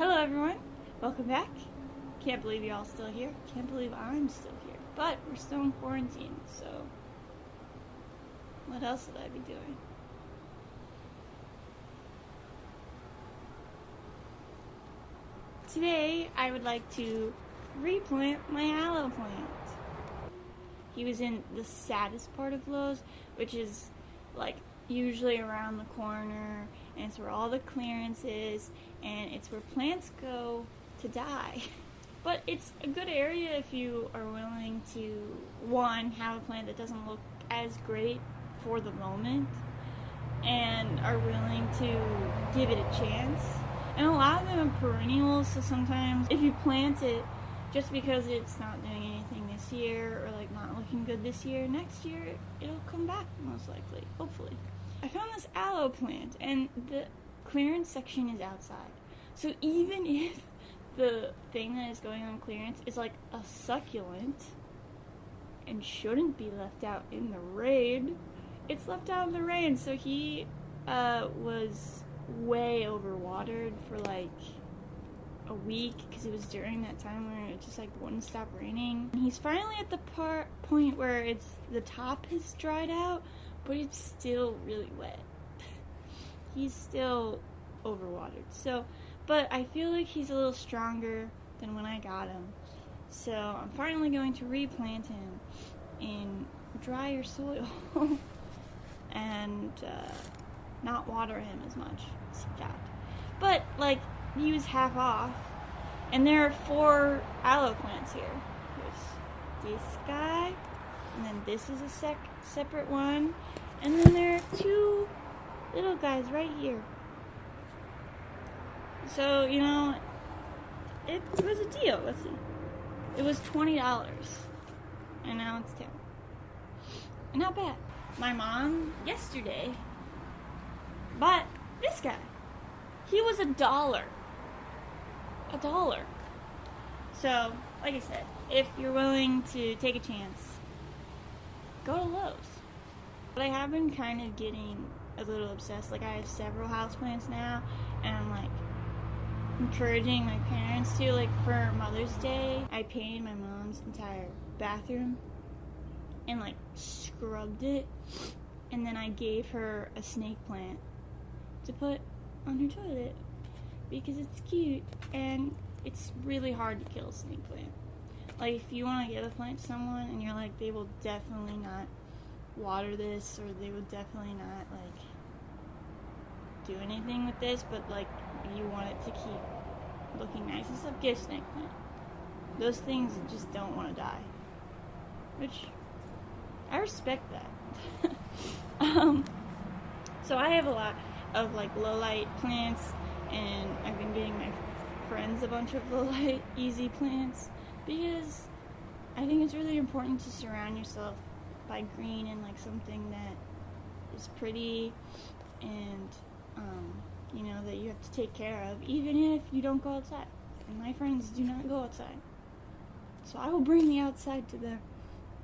Hello everyone, welcome back. Can't believe y'all still here. Can't believe I'm still here. But we're still in quarantine, so what else would I be doing? Today I would like to replant my aloe plant. He was in the saddest part of Lowe's, which is like usually around the corner, and it's where all the clearance is, and it's where plants go to die. But it's a good area if you are willing to, one, have a plant that doesn't look as great for the moment, and are willing to give it a chance. And a lot of them are perennials, so sometimes if you plant it just because it's not doing anything this year, or like not looking good this year, next year it'll come back most likely, hopefully. I found this aloe plant, and the clearance section is outside. So even if the thing that is going on clearance is like a succulent and shouldn't be left out in the rain, it's left out in the rain. So he was way overwatered for like a week because it was during that time where it just like wouldn't stop raining. And he's finally at the point where it's the top has dried out, but it's still really wet. He's still overwatered. So, but I feel like he's a little stronger than when I got him. So I'm finally going to replant him in drier soil and not water him as much as he got. But like, he was half off, and there are 4 aloe plants here. There's this guy, and then this is a separate one, and then there are 2 little guys right here. So, you know, it was a deal. Let's see. It was $20, and now it's 10. Not bad. My mom yesterday bought this guy. He was $1. $1. So, like I said, if you're willing to take a chance, go to Lowe's. But I have been kind of getting a little obsessed. Like, I have several houseplants now, and I'm like encouraging my parents to. Like, for Mother's Day, I painted my mom's entire bathroom and like scrubbed it, and then I gave her a snake plant to put on her toilet because it's cute, and it's really hard to kill a snake plant. Like, if you want to give a plant to someone and you're like, they will definitely not water this, or they will definitely not like do anything with this, but like you want it to keep looking nice and stuff, get a snake plant. Those things just don't want to die, which I respect that. So I have a lot of like low light plants, and I've been getting my friends a bunch of low light easy plants because I think it's really important to surround yourself by green and like something that is pretty and you know, that you have to take care of even if you don't go outside. And my friends do not go outside, so I will bring the outside to them.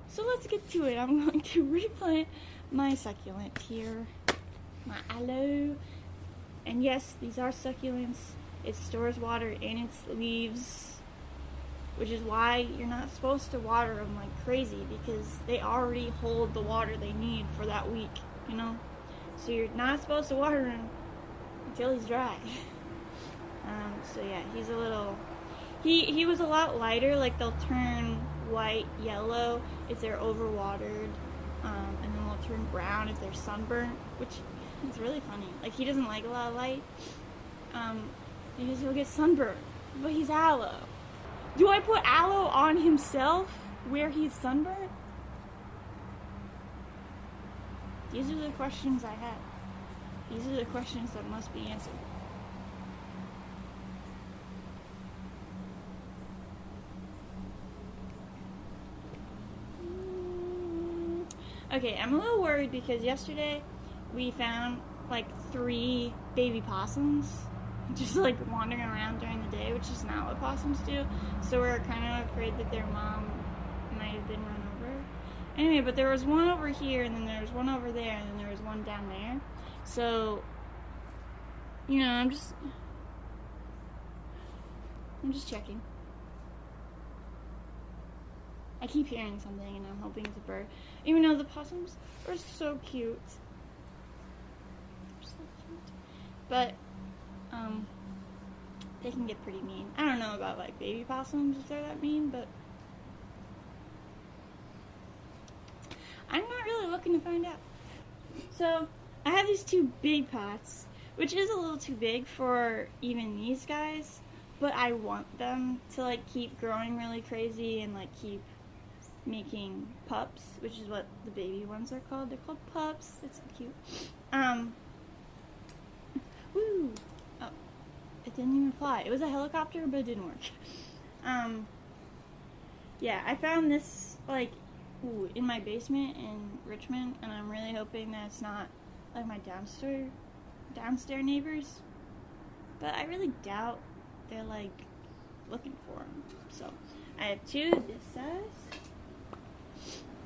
So let's get to it. I'm going to replant my succulent here, my aloe. And yes, these are succulents. It stores water in its leaves, which is why you're not supposed to water them like crazy, because they already hold the water they need for that week, you know? So you're not supposed to water him until he's dry. So yeah, he's a little, he was a lot lighter. Like, they'll turn white, yellow if they're overwatered, and then they'll turn brown if they're sunburnt, which is really funny. Like, he doesn't like a lot of light, because he'll get sunburned, but he's aloe. Do I put aloe on himself where he's sunburned? These are the questions I have. These are the questions that must be answered. Okay, I'm a little worried because yesterday we found like 3 baby possums just like wandering around during the day, which is not what possums do. So we're kind of afraid that their mom might have been run over. Anyway, but there was one over here, and then there was one over there, and then there was one down there. So, you know, I'm just I'm just checking. I keep hearing something and I'm hoping it's a bird. Even though the possums are so cute. They're so cute. But, they can get pretty mean. I don't know about like baby possums if they're that mean, but I'm not really looking to find out. So, I have these 2 big pots, which is a little too big for even these guys, but I want them to like keep growing really crazy and like keep making pups, which is what the baby ones are called. They're called pups. It's so cute. Woo! Oh, it didn't even fly. It was a helicopter, but it didn't work. Yeah, I found this like in my basement in Richmond, and I'm really hoping that it's not like my downstairs neighbors, but I really doubt they're like looking for them. So I have 2 this size,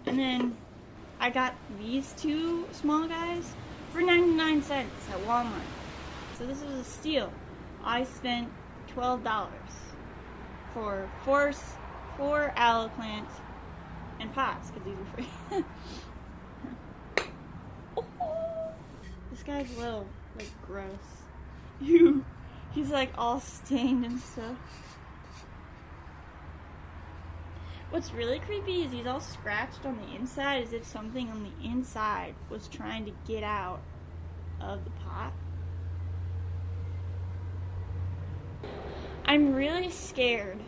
and then I got these 2 small guys for 99 cents at Walmart. So this was a steal. I spent $12 for four aloe plants and pots, because these are free. Oh, this guy's a little, like, gross. He's, like, all stained and stuff. What's really creepy is he's all scratched on the inside, as if something on the inside was trying to get out of the pot. I'm really scared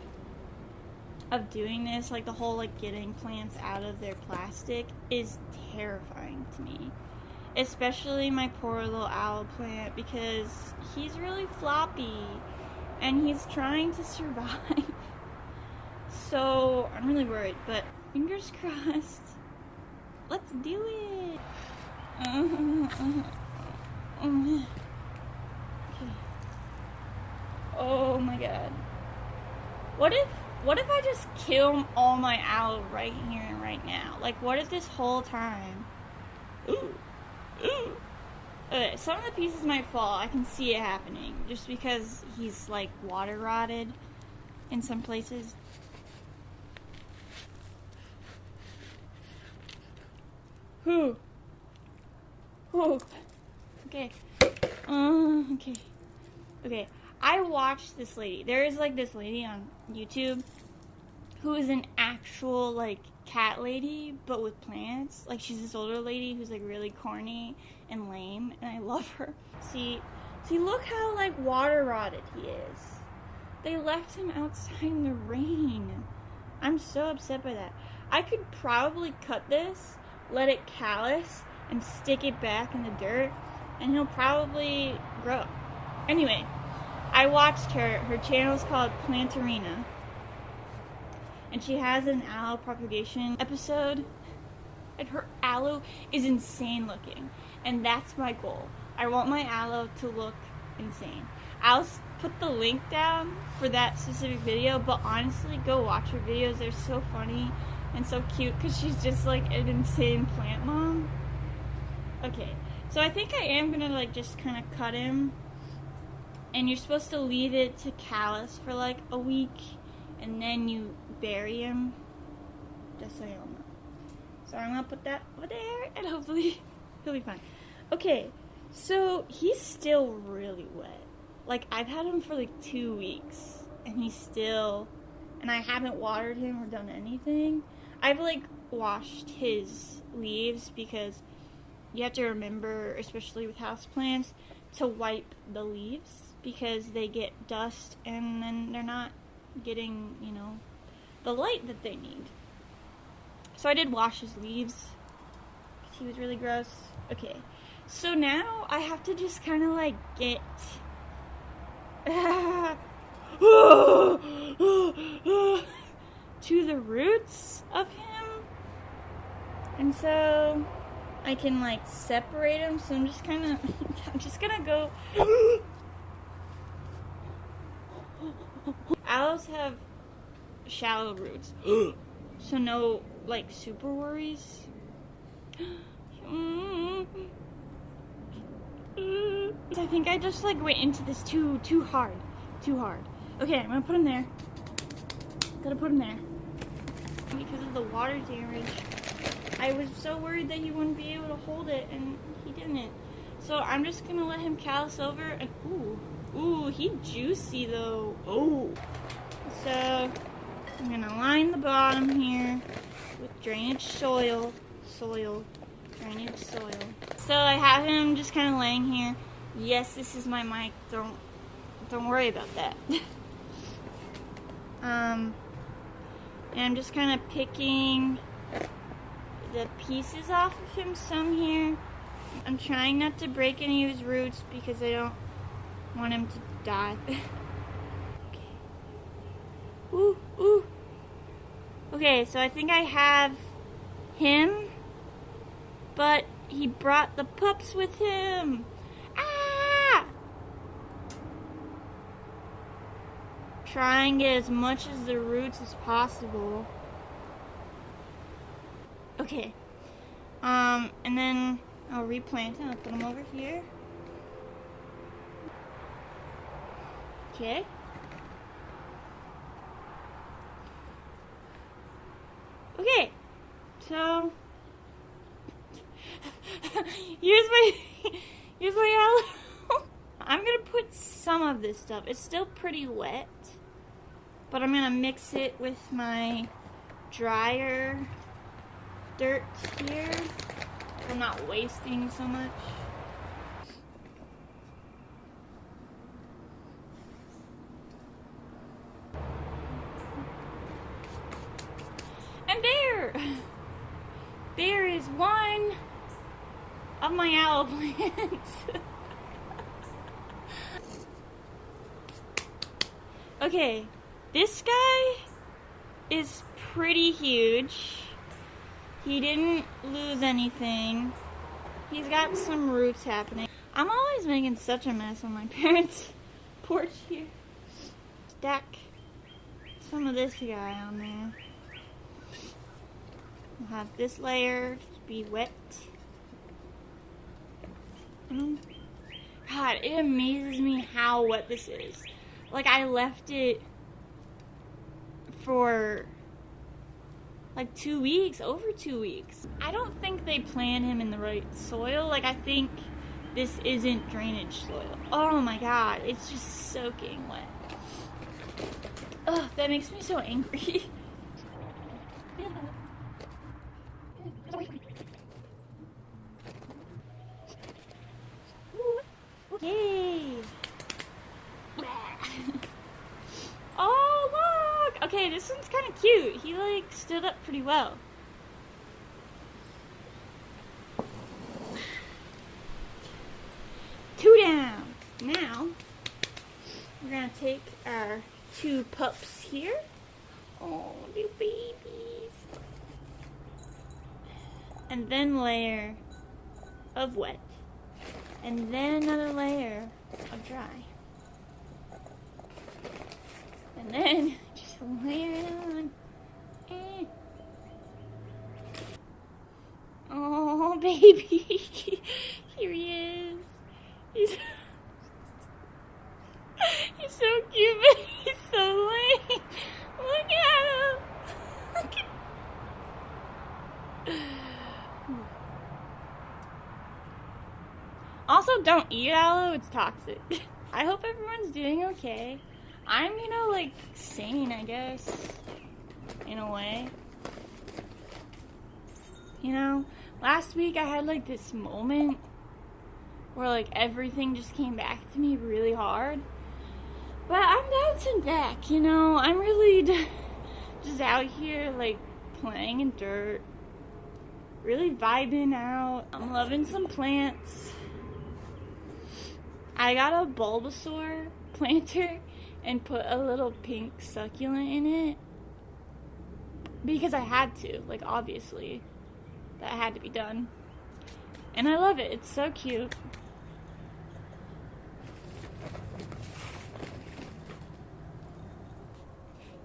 of doing this. Like, the whole, like, getting plants out of their plastic is terrifying to me. Especially my poor little aloe plant, because he's really floppy and he's trying to survive. So I'm really worried, but fingers crossed. Let's do it. Okay. Oh my god. What if I just kill all my aloe right here and right now? Like, what if this whole time? Ooh. Okay, some of the pieces might fall. I can see it happening just because he's like water rotted in some places. Whew. Okay. Okay. I watched this lady. There is like this lady on YouTube who is an actual like cat lady, but with plants. Like, she's this older lady who's like really corny and lame, and I love her. See, look how like water rotted he is. They left him outside in the rain. I'm so upset by that. I could probably cut this, let it callus, and stick it back in the dirt, and he'll probably grow. Anyway, I watched her. Her channel is called Plantarina, and she has an aloe propagation episode, and her aloe is insane looking, and that's my goal. I want my aloe to look insane. I'll put the link down for that specific video, but honestly, go watch her videos. They're so funny and so cute, because she's just like an insane plant mom. Okay, so I think I am gonna like just kind of cut him, and you're supposed to leave it to callus for like a week, and then you bury him, just so you all know. So I'm gonna put that over there, and hopefully he'll be fine. Okay, so he's still really wet. Like, I've had him for like 2 weeks, and he's still, and I haven't watered him or done anything. I've like washed his leaves, because you have to remember, especially with houseplants, to wipe the leaves, because they get dust and then they're not getting, you know, the light that they need. So I did wash his leaves, because he was really gross. Okay, so now I have to just kind of like get to the roots of him, and so I can like separate them. So I'm just gonna go. Aloes have shallow roots, so no like super worries. I think I just like went into this too hard. Okay, I'm gonna put him there. Gotta put him there. Because of the water damage, I was so worried that he wouldn't be able to hold it, and he didn't. So I'm just gonna let him callus over, and ooh, he's juicy though. Oh. So I'm gonna line the bottom here with drainage soil. Drainage soil. So I have him just kind of laying here. Yes, this is my mic. Don't worry about that. And I'm just kind of picking the pieces off of him, some here. I'm trying not to break any of his roots because I don't want him to die. Okay. Ooh. Okay, so I think I have him, but he brought the pups with him. Try and get as much as the roots as possible. Okay. And then I'll replant him. I'll put him over here. Okay. Okay. So here's my aloe. I'm gonna put some of this stuff. It's still pretty wet, but I'm gonna mix it with my drier dirt here. I'm not wasting so much. And there is one of my aloe plants. Okay, this guy is pretty huge. He didn't lose anything. He's got some roots happening. I'm always making such a mess on my parents' porch here. Stack some of this guy on there. We'll have this layer be wet. God, it amazes me how wet this is. Like, I left it for like 2 weeks, over 2 weeks. I don't think they plant him in the right soil. Like, I think this isn't drainage soil. Oh my God, it's just soaking wet. Ugh, that makes me so angry. Yay! Oh, look! Okay, this one's kind of cute. He, like, stood up pretty well. Two down. Now, we're gonna take our 2 pups here. Oh, little babies. And then layer of wet. And then another layer of dry. And then just layer it on. Oh, baby. Here he is. He's so cute, but he's so lame. Look at him. Also, don't eat aloe. It's toxic. I hope everyone's doing okay. I'm, like, sane, I guess, in a way. Last week I had, like, this moment where, like, everything just came back to me really hard. But I'm bouncing back, I'm really just out here, like, playing in dirt, really vibing out. I'm loving some plants. I got a Bulbasaur planter and put a little pink succulent in it because I had to, like, obviously that had to be done, and I love it. It's so cute.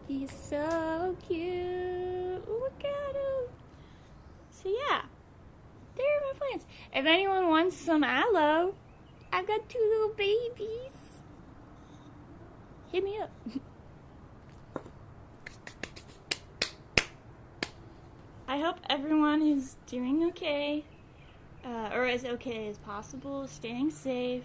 He's so cute. Look at him. So yeah, there are my plants. If anyone wants some aloe, I've got 2 little babies. hit me up. I hope everyone is doing okay, or as okay as possible, staying safe,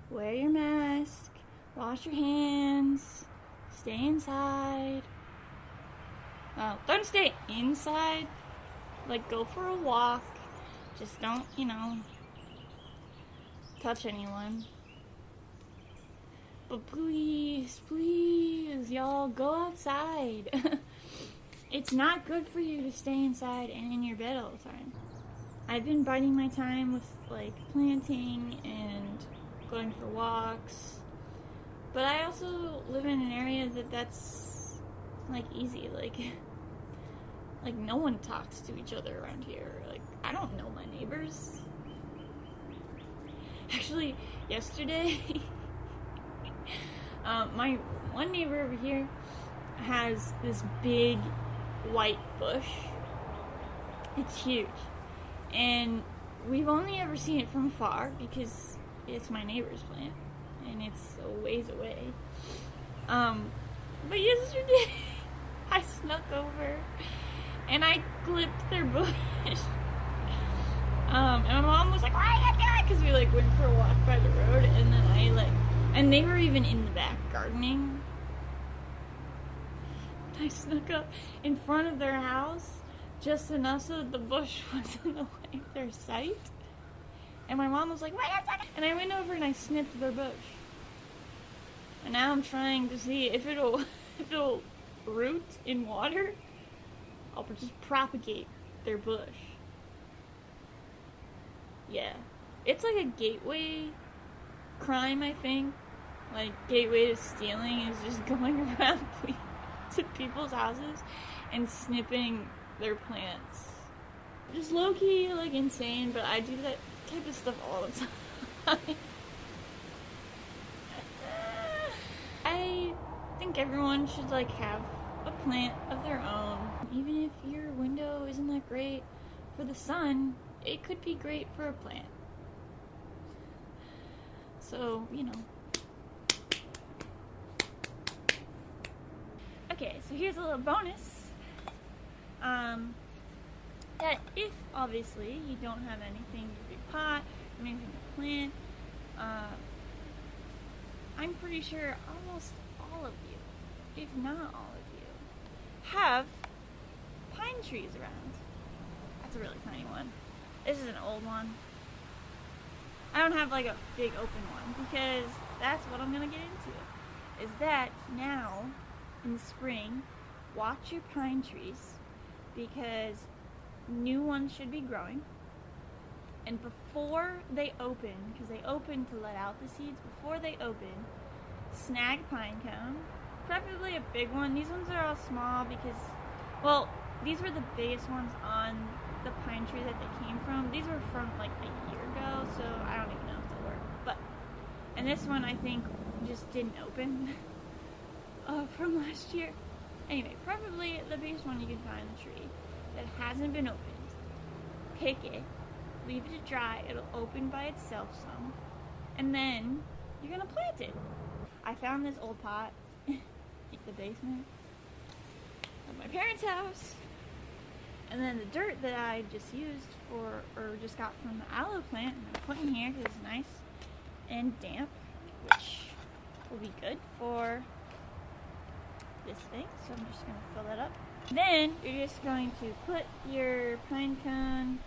wear your mask, wash your hands, stay inside. Don't stay inside, like go for a walk, just don't, touch anyone. But please, please, y'all, go outside. It's not good for you to stay inside and in your bed all the time. I've been biding my time with, like, planting and going for walks. But I also live in an area that's, like, easy. Like, no one talks to each other around here. Like, I don't know my neighbors. Actually, yesterday, my one neighbor over here has this big white bush. It's huge. And we've only ever seen it from afar because it's my neighbor's plant and it's a ways away. But yesterday I snuck over and I clipped their bush. And my mom was like, "Why are you doing?" Because we like went for a walk by the road, and then and they were even in the back gardening. I snuck up in front of their house just enough so that the bush was in the way of their sight. And my mom was like, "Wait a second!" And I went over and I snipped their bush. And now I'm trying to see if it'll root in water. I'll just propagate their bush. Yeah. It's like a gateway crime, I think. Like, gateway to stealing is just going around to people's houses and snipping their plants. Just low-key, like, insane, but I do that type of stuff all the time. I think everyone should, like, have a plant of their own. Even if your window isn't that great for the sun, it could be great for a plant. So, Okay, so here's a little bonus. That if, obviously, you don't have anything to repot, or anything to plant, I'm pretty sure almost all of you, if not all of you, have pine trees around. That's a really funny one. This is an old one. I don't have like a big open one because that's what I'm gonna get into. Is that now in the spring, watch your pine trees because new ones should be growing. And before they open, because they open to let out the seeds, before they open, snag pine cone, preferably a big one. These ones are all small because, well, these were the biggest ones on the pine tree that they came from. These were from like a year ago, so I don't even know if they'll work. And this one I think just didn't open from last year. Anyway, probably the biggest one you can find on the tree that hasn't been opened. Pick it, leave it to dry, it'll open by itself some, and then you're gonna plant it. I found this old pot in the basement of my parents' house, and then the dirt that I just used just got from the aloe plant, I'm gonna put in here because it's nice and damp, which will be good for this thing, so I'm just gonna fill that up. Then you're just going to put your pine cone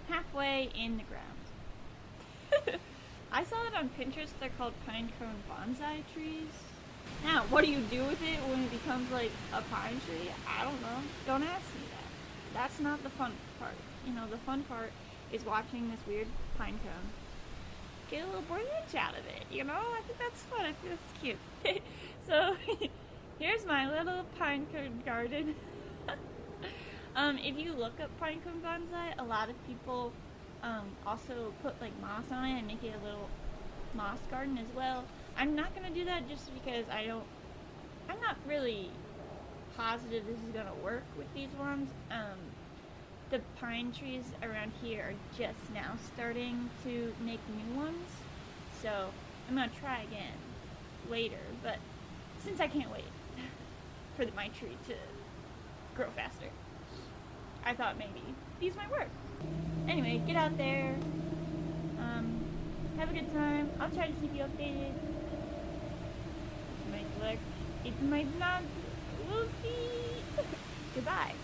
halfway in the ground. I saw that on Pinterest. They're called pine cone bonsai trees. Now, what do you do with it when it becomes like a pine tree? I don't know. Don't ask me that. That's not the fun part. The fun part is watching this weird pine cone get a little branch out of it. I think that's fun. I think that's cute. So, here's my little pine cone garden. If you look up pine cone bonsai, a lot of people also put like moss on it and make it a little moss garden as well. I'm not gonna do that just because I'm not really positive this is gonna work with these ones. The pine trees around here are just now starting to make new ones, so I'm gonna try again. later, but since I can't wait for my tree to grow faster, I thought maybe these might work. Anyway, get out there, have a good time. I'll try to keep you updated. It might look, it might not. We'll see. Goodbye.